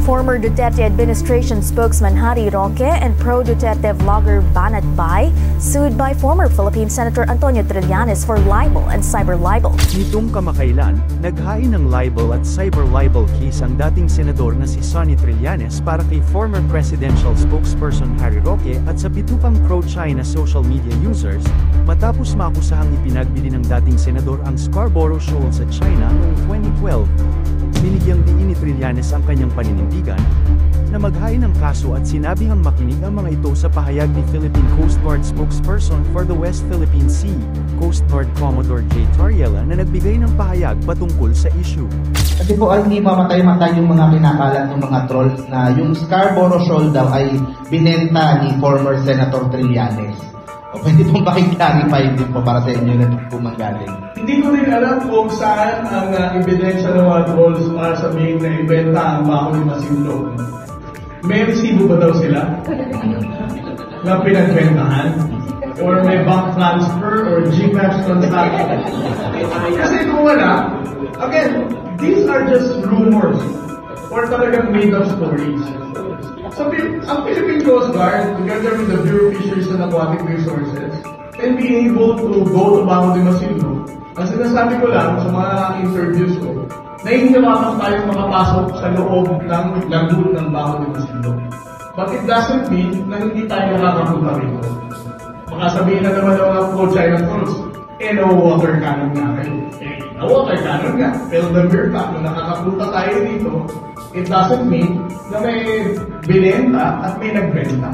Former Duterte administration spokesman Harry Roque and pro-Duterte vlogger Banat Bay sued by former Philippine Senator Antonio Trillanes for libel and cyber libel. Nitong kamakailan, naghain ng libel at cyber libel case ang dating senador na si Sonny Trillanes para kay former presidential spokesperson Harry Roque at sa pitupang pro-China social media users, matapos makusahang ipinagbili ng dating senador ang Scarborough Shoal sa China noong 2012. Binigyang diin ni Trillanes ang kanyang paninindigan na maghain ng kaso at sinabihang makinig ang mga ito sa pahayag ni Philippine Coast Guard spokesperson for the West Philippine Sea, Coast Guard Commodore J. Tariela na nagbigay ng pahayag patungkol sa issue. Kasi po ay hindi mamatay-matay yung mga kinakalat ng mga trolls na yung Scarborough Shoal daw ay binenta ni former Senator Trillanes. O pwede pong pakiclarify din po para sa inyo na pumanggaling. Hindi ko rin alam kung saan ang ebidensya ng mga trolls para sabihin na ibenta ang bako ni Masinlog. May resibo ba daw sila? Na pinagbentahan? Or may bank transfer or GCash transaction? Kasi kung wala, again, these are just rumors or talagang made-up stories. Ang Philippine Coast Guard, together with the Bureau of Fisheries and Aquatic Resources, can be able to go to Banco de Masinloc. Ang sinasabi ko lang sa mga interviews ko, na hindi naman tayong makapasok sa loob ng lagoon ng Banco de Masinloc. But it doesn't mean na hindi tayo nakakapunta rito. Baka sabihin na naman ng mga pro-China trolls, no-water cannon nga kayo. No-water cannon nga. Pero the mere fact na nakakapunta tayo dito, it doesn't mean na may binenta at may nagbenta.